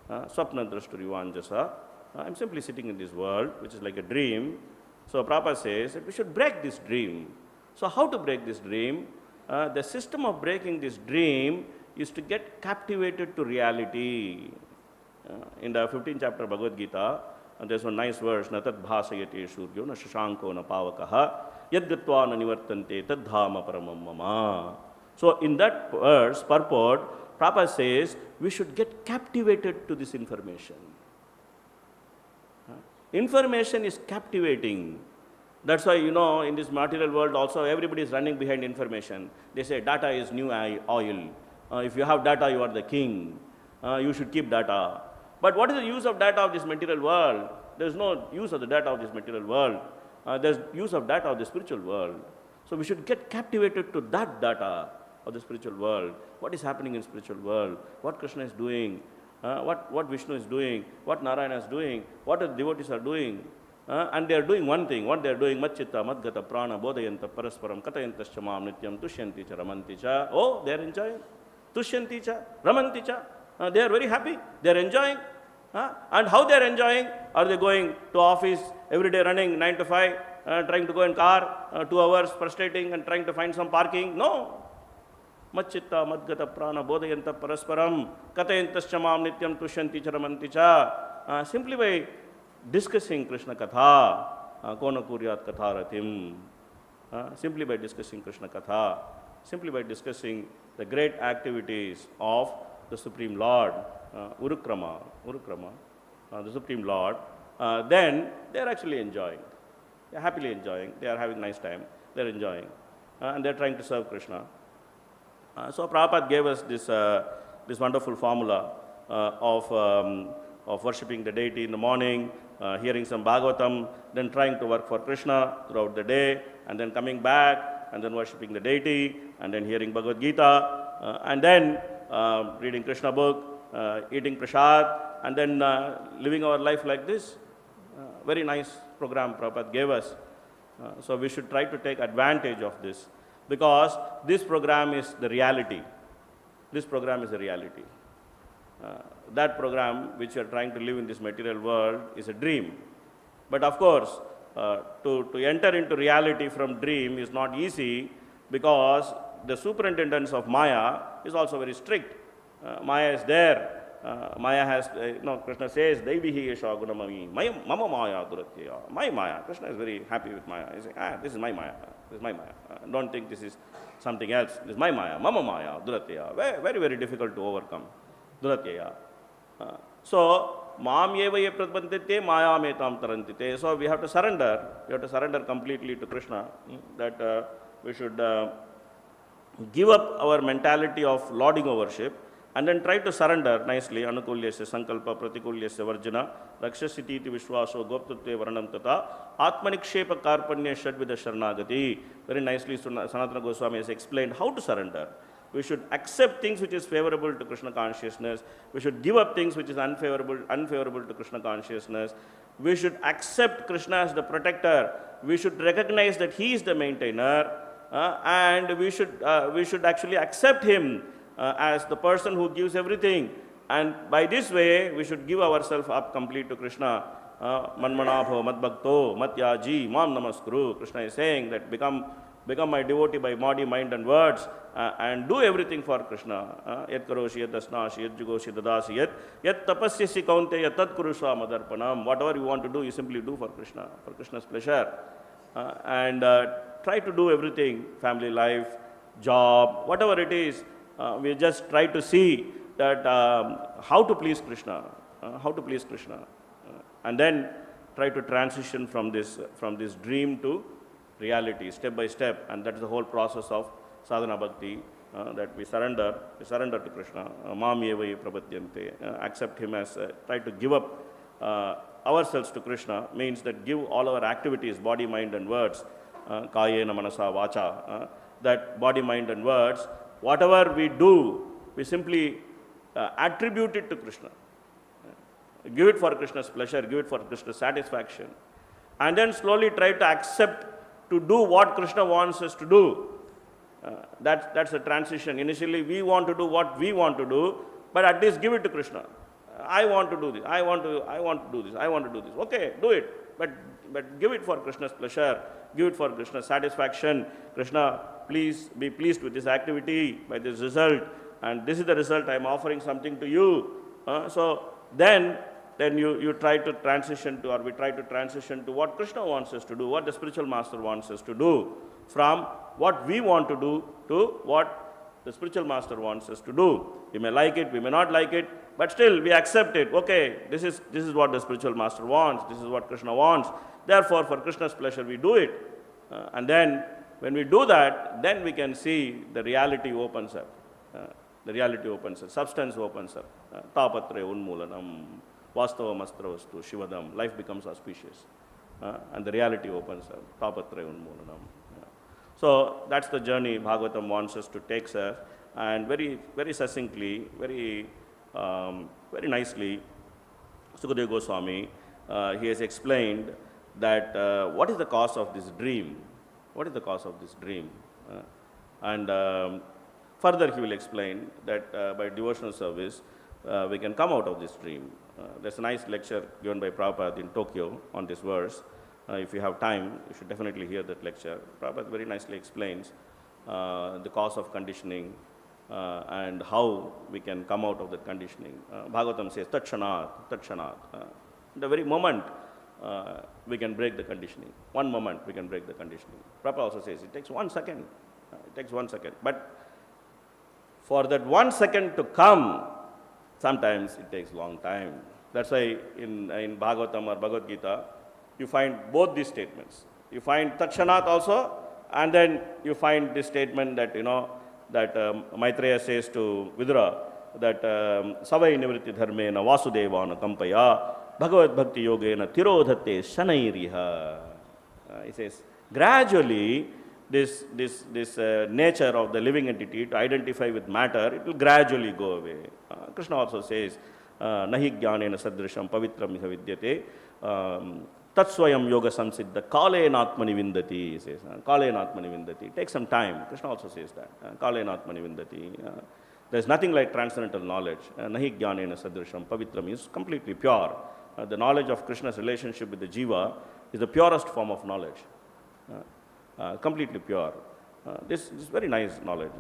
Svapna-draṣṭur ivāñjasā. I am simply sitting in this world, which is like a dream. So Prabhupada says that we should break this dream. So how to break this dream? The system of breaking this dream is to get captivated to reality. In the 15th chapter of Bhagavad Gita, there's one nice verse, na tad bhāsayate suryo na shashanko na pavakaha yadgatva na nivartante tad dhāma paramam mama. So in that verse, purport, Prabhupada says we should get captivated to this information. Information is captivating. That's why, in this material world also, everybody is running behind information. They say data is new oil. If you have data, you are the king. You should keep data. But what is the use of data of this material world? There is no use of the data of this material world. There is use of data of the spiritual world. So we should get captivated to that data of the spiritual world. What is happening in spiritual world? What Krishna is doing? What Vishnu is doing? What Narayana is doing? What the devotees are doing? And they are doing one thing. What they are doing, Madchitta, Madgata, Prana, Bodhayanta, Parasparam, Katayantascha Mam Nityam, Tushyanti cha, Ramanti cha. Oh, they are enjoying. Tushyanti cha, Ramanti cha. They are very happy. They are enjoying. And how they are enjoying? Are they going to office every day running 9 to 5, trying to go in car, 2 hours frustrating and trying to find some parking? No. Madchitta, Madgata, Prana, Bodhayanta, Parasparam, Katayantascha Mam Nityam, Tushyanti cha, Ramanti cha. Simply by discussing Krishna Katha, Kona Kuryāt Kathāratim, simply by discussing Krishna Katha, simply by discussing the great activities of the Supreme Lord, Urukrama, the Supreme Lord, then they are actually enjoying. They are happily enjoying. They are having a nice time. They are enjoying. And they are trying to serve Krishna. So Prabhupada gave us this wonderful formula of worshipping the deity in the morning, hearing some Bhagavatam, then trying to work for Krishna throughout the day, and then coming back, and then worshipping the deity, and then hearing Bhagavad Gita, and then reading Krishna book, eating prasad, and then living our life like this. Very nice program Prabhupada gave us. So we should try to take advantage of this, because this program is the reality. This program is the reality. that program which you are trying to live in this material world is a dream. But of course, to enter into reality from dream is not easy, because the superintendence of Maya is also very strict. Maya is there. Maya has, Krishna says, Daivihi yasha gunamami, mama Maya duratya. My Maya. Krishna is very happy with Maya. He's saying, this is my Maya. This is my Maya. Don't think this is something else. This is my Maya. Mama Maya duratya. Very, very difficult to overcome. Duratya. So, Mam yeva ye pratbandite, Maya metam tarantite. So, we have to surrender. We have to surrender completely to Krishna. That we should give up our mentality of lording over worship, and then try to surrender nicely. Anukulyasya sankalpa pratikulyasya varjana rakshasiti iti vishwaso goptatve varanam tata atmanikshepa karpanya shadvida sharanagati. Very nicely Sanatana Goswami has explained how to surrender. We should accept things which is favorable to Krishna consciousness. We should give up things which is unfavorable to Krishna consciousness. We should accept Krishna as the protector. We should recognize that he is the maintainer, and we should actually accept him as the person who gives everything. And by this way, we should give ourselves up complete to Krishna. Manmanabho, madbhakto, matyaji, mam namaskuru. Krishna is saying that become my devotee by body, mind and words, and do everything for Krishna. Yat karoshi, yat dasnashi, yat jugoshi, dadasi, yat tapasyasi kaunteya tat kurusha madarpanam. Whatever you want to do, you simply do for Krishna, for Krishna's pleasure. And try to do everything, family life, job, whatever it is. We just try to see that how to please Krishna, and then try to transition from this dream to reality, step by step. And that is the whole process of sadhana bhakti, that we surrender to Krishna. Mam eva ye prabhadyante. Accept him as, try to give up ourselves to Krishna, means that give all our activities, body, mind and words, kayena manasa vacha, that body, mind and words, whatever we do, we simply attribute it to Krishna. Give it for Krishna's pleasure, give it for Krishna's satisfaction. And then slowly try to accept to do what Krishna wants us to do. That's a transition. Initially, we want to do what we want to do, but at least give it to Krishna. I want to do this. I want to do this. I want to do this. Okay, do it. But give it for Krishna's pleasure. Give it for Krishna's satisfaction. Krishna, please be pleased with this activity by this result. And this is the result. I am offering something to you. So then you try to transition to, or we try to transition to what Krishna wants us to do, what the spiritual master wants us to do, from what we want to do to what the spiritual master wants us to do. We may like it, we may not like it, but still we accept it. Okay, this is what the spiritual master wants, this is what Krishna wants. Therefore, for Krishna's pleasure, we do it. And then, when we do that, then we can see the reality opens up. Substance opens up. Tāpatre unmūlanam, vāstavamastravasthu, shivadam. Life becomes auspicious. And the reality opens up. Tāpatre unmūlanam. So, that's the journey Bhagavatam wants us to take, sir. And very, very succinctly, very nicely, Śukadeva Gosvāmī, he has explained that what is the cause of this dream? What is the cause of this dream? And further he will explain that by devotional service, we can come out of this dream. There's a nice lecture given by Prabhupada in Tokyo on this verse. If you have time, you should definitely hear that lecture. Prabhupada very nicely explains the cause of conditioning and how we can come out of that conditioning. Bhagavatam says, tatshanat. The very moment we can break the conditioning. One moment we can break the conditioning. Prabhupada also says it takes 1 second. But for that 1 second to come, sometimes it takes a long time. That's why in Bhagavatam or Bhagavad Gita, you find both these statements. You find Tatshanat also, and then you find this statement that, that Maitreya says to Vidura, that Savai Nivritti Dharmena Vasudevana Kampaya Bhagavad Bhakti Yogena Tirodhate Shanairiha. He says, gradually, this nature of the living entity to identify with matter, it will gradually go away. Krishna also says, Nahi Jnanena Sadrisham Pavitram Iha Vidyate Tatsvayam Yoga Samsiddha Kalenatmani Vindati. He says, Kalenatmani Vindati. It takes some time. Krishna also says that. Kalenatmani Vindati. There's nothing like transcendental knowledge. Nahi jnanena sadrisham. Pavitra means completely pure. The knowledge of Krishna's relationship with the jiva is the purest form of knowledge. Completely pure. This is very nice knowledge.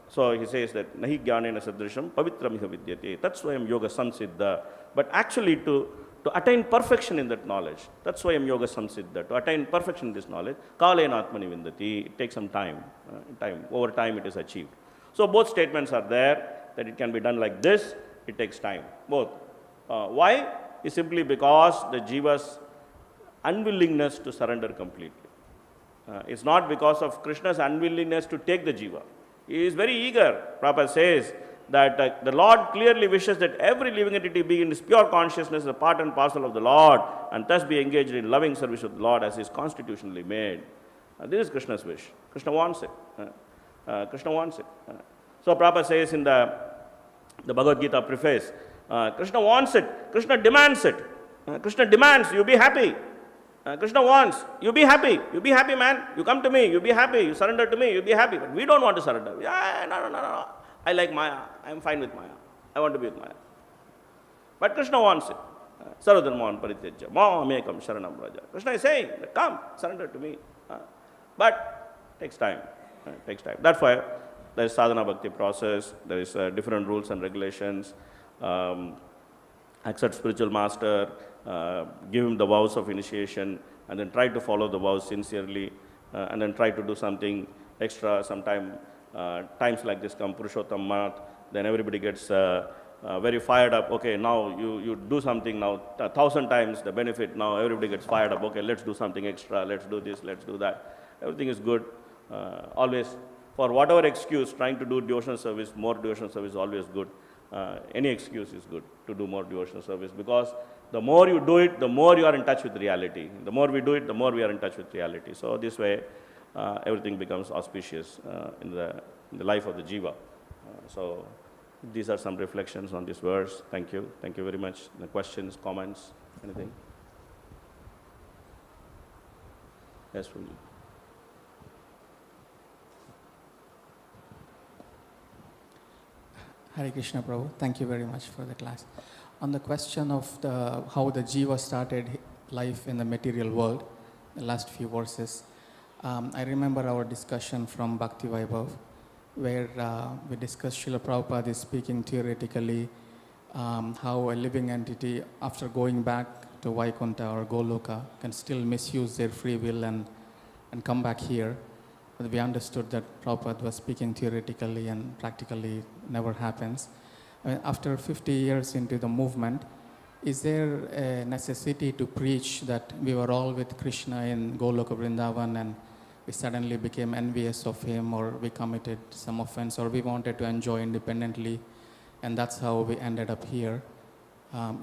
So he says that nahi jnanena sadrisham pavitram iha vidyate. That's why yoga samsiddha. But actually to attain perfection in that knowledge, that's why yoga samsiddha. To attain perfection in this knowledge, kalena atmani vindati. It takes some time. Over time it is achieved. So both statements are there, that it can be done like this, it takes time. Both. Why? Is simply because the jiva's unwillingness to surrender completely. It's not because of Krishna's unwillingness to take the jiva. He is very eager. Prabhupada says that the Lord clearly wishes that every living entity be in his pure consciousness, a part and parcel of the Lord, and thus be engaged in loving service of the Lord as is constitutionally made. This is Krishna's wish. Krishna wants it. Krishna wants it. So Prabhupada says in the Bhagavad Gita preface, Krishna wants it, Krishna demands it. Krishna demands, you be happy. Krishna wants, you be happy man, you come to me, you be happy, you surrender to me, you be happy. But we don't want to surrender. No. I like Maya, I am fine with Maya. I want to be with Maya. But Krishna wants it. Sarvadharman parityaja, mamekam sharanam raja. Krishna is saying, come, surrender to me. But it takes time. That's why there is sadhana bhakti process, there is different rules and regulations. Accept spiritual master, give him the vows of initiation, and then try to follow the vows sincerely, and then try to do something extra. Sometime times like this come Purushottam Math, then everybody gets very fired up. Okay, now you do something now 1,000 times the benefit. Now everybody gets fired up. Okay, let's do something extra. Let's do this. Let's do that. Everything is good. Always, for whatever excuse, trying to do devotional service, more devotional service is always good. Any excuse is good to do more devotional service, because the more you do it, the more you are in touch with reality. The more we do it, the more we are in touch with reality. So this way, everything becomes auspicious in the life of the jiva. So these are some reflections on this verse. Thank you. Thank you very much. The questions, comments, anything? Yes, Prabhuji. Hare Krishna Prabhu, thank you very much for the class. On the question of how the jiva started life in the material world, the last few verses, I remember our discussion from Bhakti Vaibhav, where we discussed Srila Prabhupada is speaking theoretically how a living entity, after going back to Vaikuntha or Goloka, can still misuse their free will and come back here. But we understood that Prabhupada was speaking theoretically and practically never happens. After 50 years into the movement, is there a necessity to preach that we were all with Krishna in Goloka Vrindavan and we suddenly became envious of him, or we committed some offense, or we wanted to enjoy independently, and that's how we ended up here?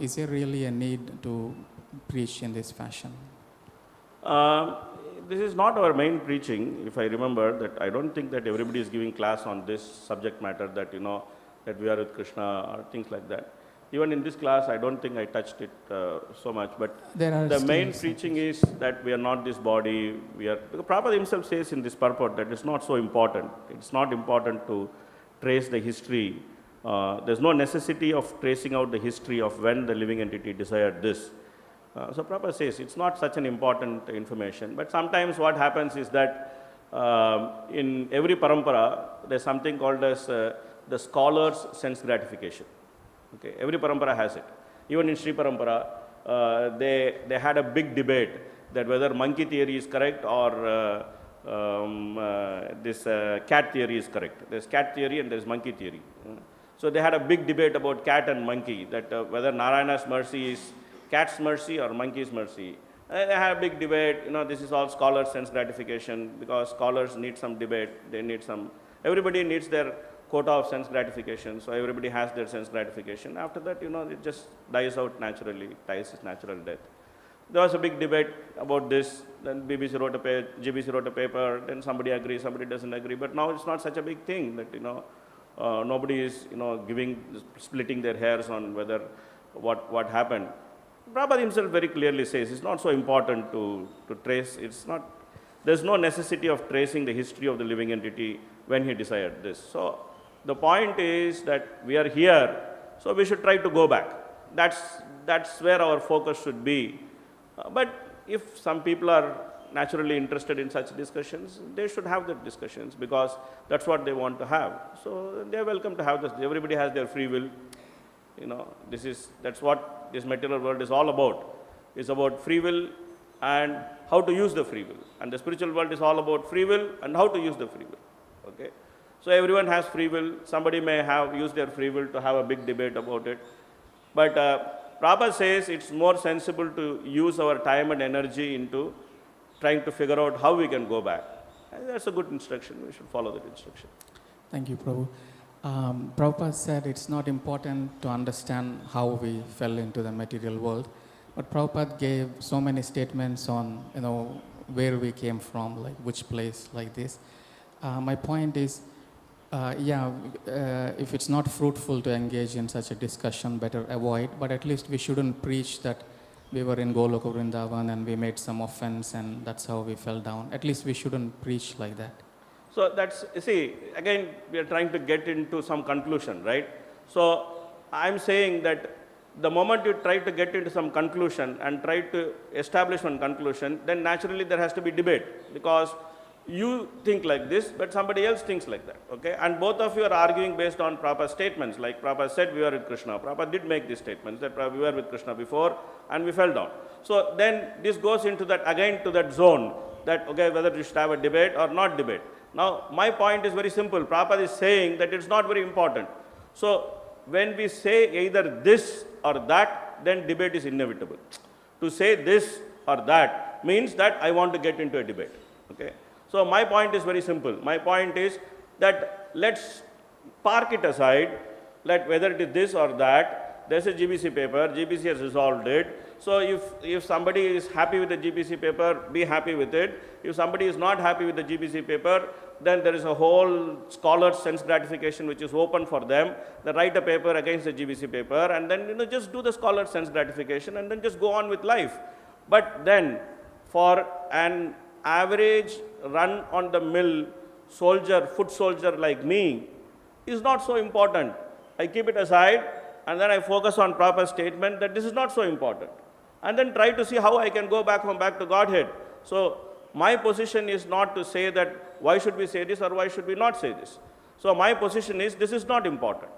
Is there really a need to preach in this fashion? This is not our main preaching. If I remember that, I don't think that everybody is giving class on this subject matter, that that we are with Krishna or things like that. Even in this class, I don't think I touched it so much. But the main preaching is that we are not this body. Because Prabhupada himself says in this purport that it's not so important. It's not important to trace the history. There's no necessity of tracing out the history of when the living entity desired this. So Prabhupada says it's not such an important information. But sometimes what happens is that in every parampara, there's something called as the scholar's sense gratification. Okay, every parampara has it. Even in Sri Parampara, they had a big debate that whether monkey theory is correct or this cat theory is correct. There's cat theory and there's monkey theory. So they had a big debate about cat and monkey, that whether Narayana's mercy is cat's mercy or monkey's mercy. They had a big debate. This is all scholars' sense gratification, because scholars need some debate. They need some. Everybody needs their quota of sense gratification. So everybody has their sense gratification. After that, it just dies out naturally. Dies its natural death. There was a big debate about this. Then GBC wrote a paper. Then somebody agrees, somebody doesn't agree. But now it's not such a big thing that nobody is splitting their hairs on whether what happened. Prabhupada himself very clearly says it's not so important to trace. There's no necessity of tracing the history of the living entity when he desired this. So The point is that we are here, so we should try to go back. That's where our focus should be. But if some people are naturally interested in such discussions, they should have the discussions because that's what they want to have. So they are welcome to have this. Everybody has their free will. That's what this material world is all about. It's about free will and how to use the free will. And the spiritual world is all about free will and how to use the free will. Okay? So everyone has free will. Somebody may have used their free will to have a big debate about it. But Prabhupada says it's more sensible to use our time and energy into trying to figure out how we can go back. And that's a good instruction. We should follow that instruction. Thank you, Prabhu. Prabhupada said it's not important to understand how we fell into the material world, but Prabhupada gave so many statements on, where we came from, like which place, like this. My point is, if it's not fruitful to engage in such a discussion, better avoid, but at least we shouldn't preach that we were in Goloka Vrindavan and we made some offense and that's how we fell down. At least we shouldn't preach like that. So that's, again, we are trying to get into some conclusion, right? So I'm saying that the moment you try to get into some conclusion and try to establish one conclusion, then naturally there has to be debate because you think like this, but somebody else thinks like that, okay? And both of you are arguing based on Prabhupada's statements. Like Prabhupada said, we were with Krishna. Prabhupada did make these statements that we were with Krishna before and we fell down. So then this goes into that, again to that zone that, okay, whether you should have a debate or not debate. Now, my point is very simple. Prabhupada is saying that it's not very important. So when we say either this or that, then debate is inevitable. To say this or that means that I want to get into a debate, okay? So my point is very simple. My point is that let's park it aside, whether it is this or that. There's a GBC paper, GBC has resolved it. So if somebody is happy with the GBC paper, be happy with it. If somebody is not happy with the GBC paper, then there is a whole scholar's sense gratification which is open for them. They write a paper against the GBC paper and then just do the scholar's sense gratification and then just go on with life. But then for an average run-on-the-mill soldier, foot soldier like me, is not so important. I keep it aside and then I focus on proper statement that this is not so important. And then try to see how I can go back to Godhead. So my position is not to say that why should we say this or why should we not say this. So my position is this is not important.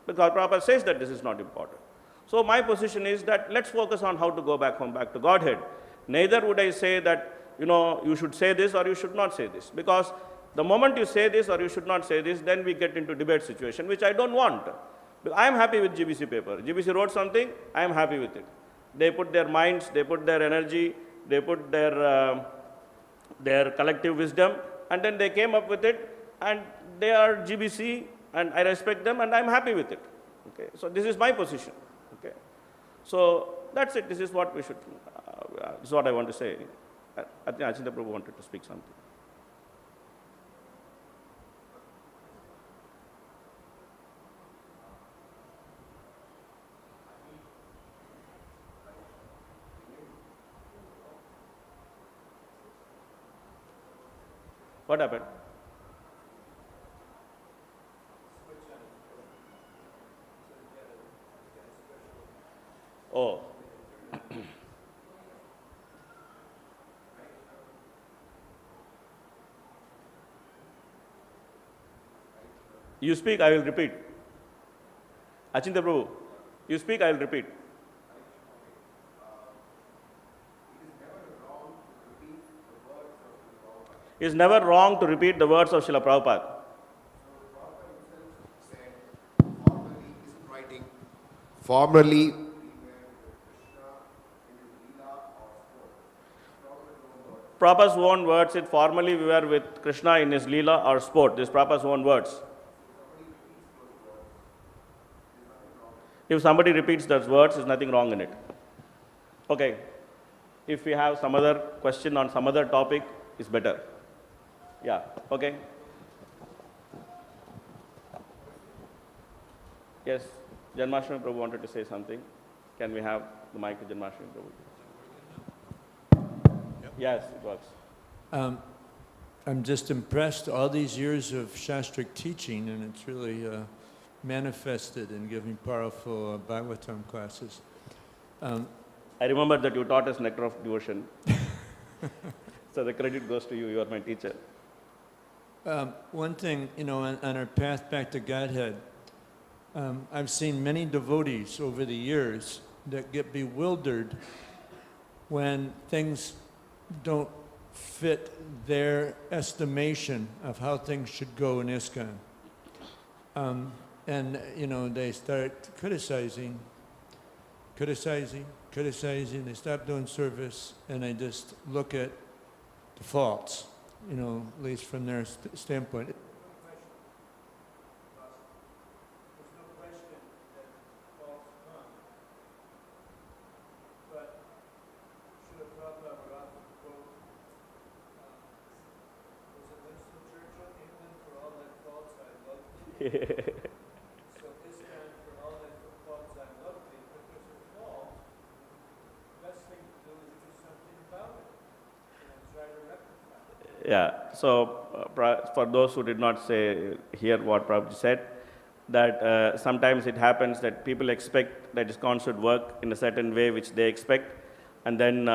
Because Prabhupada says that this is not important. So my position is that let's focus on how to go back to Godhead. Neither would I say that you should say this or you should not say this. Because the moment you say this or you should not say this, then we get into debate situation, which I don't want. I am happy with GBC paper. GBC wrote something, I am happy with it. They put their minds, they put their energy, they put their collective wisdom, and then they came up with it, and they are GBC, and I respect them, and I am happy with it. Okay? So this is my position. Okay? So that's it. This is what we should, this is what I want to say. I think Achinta Prabhu wanted to speak something. What happened? Oh. You speak, I will repeat. Achinta Prabhu, you speak, I will repeat. It is never wrong to repeat the words of Srila Prabhupada. Formerly, Prabhupada's own words, formerly we were with Krishna in his Leela or sport. This is Prabhupada's own words. If somebody repeats those words, there's nothing wrong in it. Okay. If we have some other question on some other topic, it's better. Yeah, okay. Yes, Janmashtami Prabhu wanted to say something. Can we have the mic to Janmashtami Prabhu? Yep. Yes, it works. I'm just impressed all these years of Shastric teaching, and it's really manifested in giving powerful Bhagavatam classes. I remember that you taught us Nectar of Devotion. So the credit goes to you. You are my teacher. One thing, on our path back to Godhead, I've seen many devotees over the years that get bewildered when things don't fit their estimation of how things should go in ISKCON. And they start criticizing, they stop doing service, and they just look at the faults, at least from their standpoint. So this time, for all that faults I'm lovely, if there's a fault, the best thing to do is do something about it and try to rectify it. Yeah, so for those who did not hear what Prabhuji said, that sometimes it happens that people expect that ISKCON should work in a certain way which they expect, and then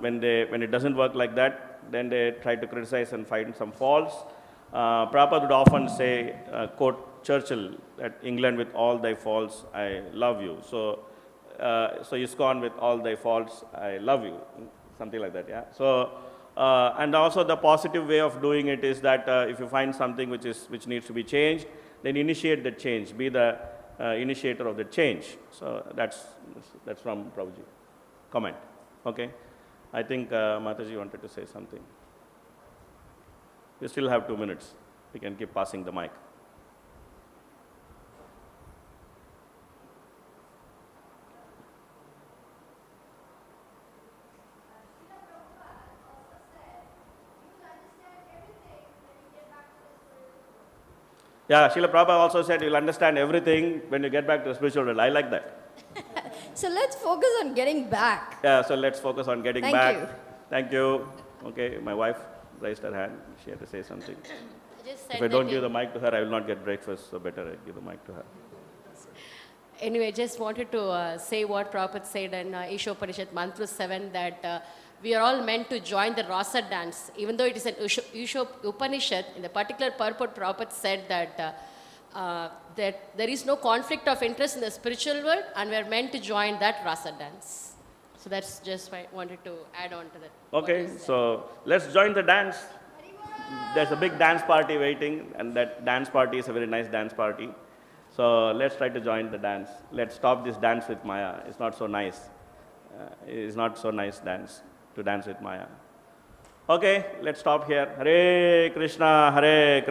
when it doesn't work like that, then they try to criticize and find some faults. Prabhupada would often say, quote Churchill, that England with all thy faults, I love you. So ISKCON with all thy faults, I love you. Something like that, yeah. So, and also the positive way of doing it is that if you find something which needs to be changed, then initiate the change, be the initiator of the change. So that's from Prabhuji. Comment, okay? I think Mataji wanted to say something. We still have 2 minutes. We can keep passing the mic. Yeah, Srila Prabhupada also said you'll understand everything when you get back to the spiritual world. I like that. So let's focus on getting back. Yeah, so let's focus on getting back. Thank you. Thank you. Okay, my wife raised her hand. She had to say something. Just If I don't give the mic to her, I will not get breakfast, so better I give the mic to her. Anyway, just wanted to say what Prabhupada said in Ishopanishad Mantra 7, that we are all meant to join the rasa dance. Even though it is an Upanishad, in the particular purport, Prabhupada said that there is no conflict of interest in the spiritual world, and we are meant to join that rasa dance. So that's just why I wanted to add on to that. Okay, so let's join the dance. There's a big dance party waiting, and that dance party is a very nice dance party. So let's try to join the dance. Let's stop this dance with Maya. It's not so nice. It's not so nice to dance with Maya. Okay, let's stop here. Hare Krishna, Hare Krishna.